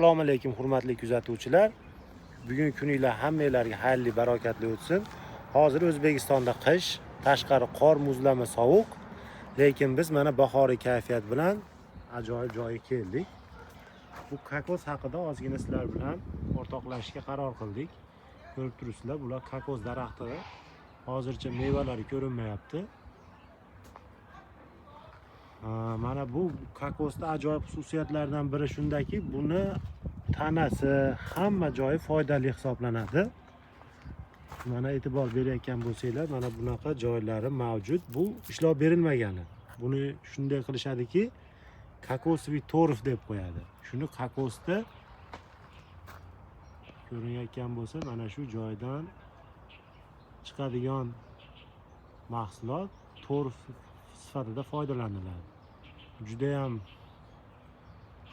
Assalomu alaykum hurmatli kuzatuvchilar. Bugungi kuninglar hammanglarga xayrli, barokatli o'tsin. Hozir O'zbekistonda qish, tashqari qor, muzlama, sovuq, lekin biz mana bahoriy kayfiyat bilan ajoyib joyga keldik. Bu kokos haqida ozgina sizlar bilan o'rtoqlashishga qaror qildik. Ko'rib turibsizlar, bular kokos daraxti. Hozircha mevalari ko'rinmayapti. Mana bu kokosda ajoyib xususiyatlaridan biri shundaki, buni tanasi hamma joyi foydali hisoblanadi. Mana e'tibor berayotgan bo'lsanglar, mana bunaqa joylari mavjud. Bu ishlov berilmagani. Buni shunday qilishadiki, kokosviy torf deb qo'yadi. Shuni kokosda ko'rinayotgan bo'lsa, mana shu joydan chiqadigan mahsulot torf sifatida foydalaniladi. Juda ham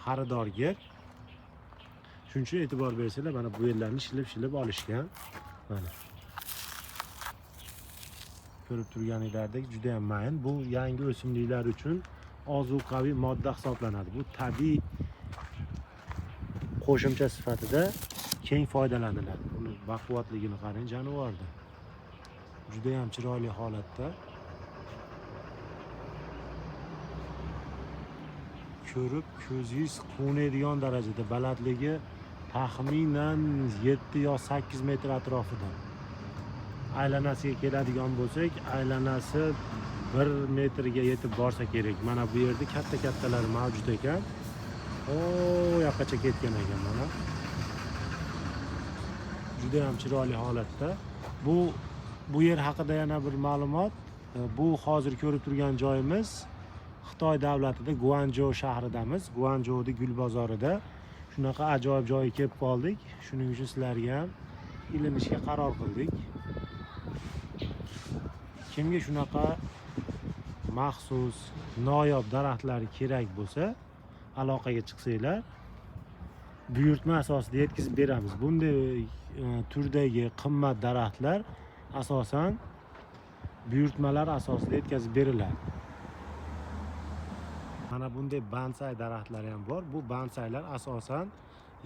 xaridorgir. Shuning uchun e'tibor bersanglar, mana bu yerlarni shilib olishgan. Mana ko'rib turganinglardek juda ham mayin. Bu yangi o'simliklar uchun ozuqaviy modda hisoblanadi. Bu tabiiy qo'shimcha sifatida keng foydalaniladi. Buni baquvvatligini qarang, jonivorda. Juda ham chiroyli holatda. Ko'rib ko'zingiz quvnaydigan darajada balandligi taxminan 7 yo 8 metr atrofida. Aylanasiga keladigan bo'lsak, aylanasi 1 metrga yetib borsa kerak. Mana bu yerda katta-kattalari mavjud ekan. O yoqqacha ketgan ekan mana. Juda ham chiroyli holatda. Bu yer haqida yana bir ma'lumot. Bu hozir ko'rib turgan joyimiz Xitoy davlatida Guanzhou shahridamiz. Guanzhouda gul bozorida. Shunaqa ajoyib joyga kelib qoldik. Shuning uchun sizlarga ham ilinishga qaror qildik. Kimga shunaqa maxsus noyob daraxtlar kerak bo'lsa, aloqaga chiqsanglar, buyurtma asosida yetkazib beramiz. Bunday turdagi qimmat daraxtlar asosan buyurtmalar asosida yetkazib beriladi. Mana bunday bonsai daraxtlari ham bor. Bu bonsailar asosan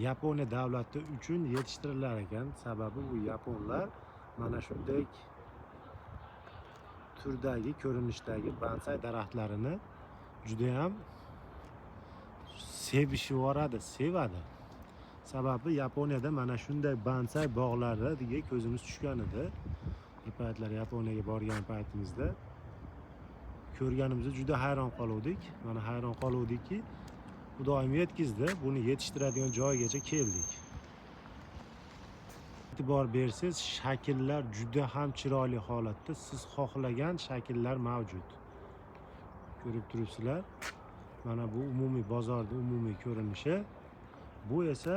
Yaponiya davlati uchun yetishtirilar ekan. Sababi bu yaponlar mana shunday turdagi, ko'rinishdagi bonsai daraxtlarini juda ham sevadi. Sababi Yaponiyada mana shunday bonsai bog'lariga ko'zimiz tushgan edi. Bir paytlar Yaponiyaga borgan paytimizda ko'rganimizda juda hayron qoluvdik. Mana hayron qoluvdikki, Xudoyim yetkazdi. Buni yetishtiradigan joygacha keldik. E'tibor bersangiz, shakllar juda ham chiroyli holatda, siz xohlagan shakllar mavjud. Ko'rib turibsizlar. Mana bu umumiy bozorning umumiy ko'rinishi. Bu esa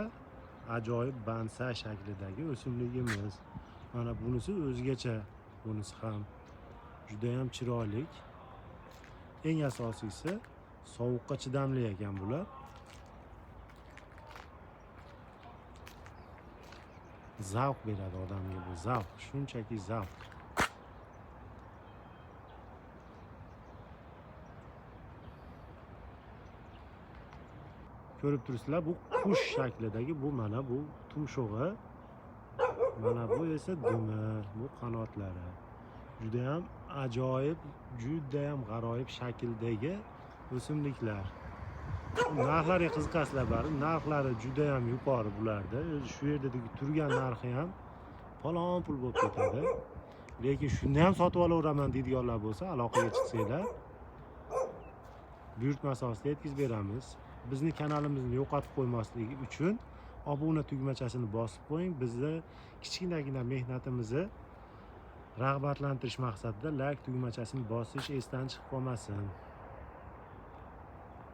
ajoyib bonsai shaklidagi o'simligimiz. Mana bunisi o'zgacha, bunisi ham juda ham chiroyli. Eng asosiysi sovuqqa chidamli ekan bular. Zavq beradi odamga bu, zavq, shunchaki zavq. Ko'rib turibsizlar, bu qush shaklidagi, bu mana bu tumshug'i. Mana bu esa dumi, bu qanotlari. Juda ham ajoyib, juda ham g'aroyib shakldagi o'simliklar. Narxlariga qiziqasizlar baribir. Narxlari juda ham yuqori bularda. O'zi shu yerda turgan narxi ham falon pul bo'lib ketadi. Lekin shuni ham sotib olaveraman deydiganlar bo'lsa, aloqaga chiqsanglar, buyurtma asosida yetkazib beramiz. Bizni kanalimizni yo'qotib qo'ymasligi uchun obuna tugmachasini bosib qo'ying. Bizni kichkinagina mehnatimizni rag'batlantirish maqsadida like tugmachasini bosish esdan chiqib qolmasin.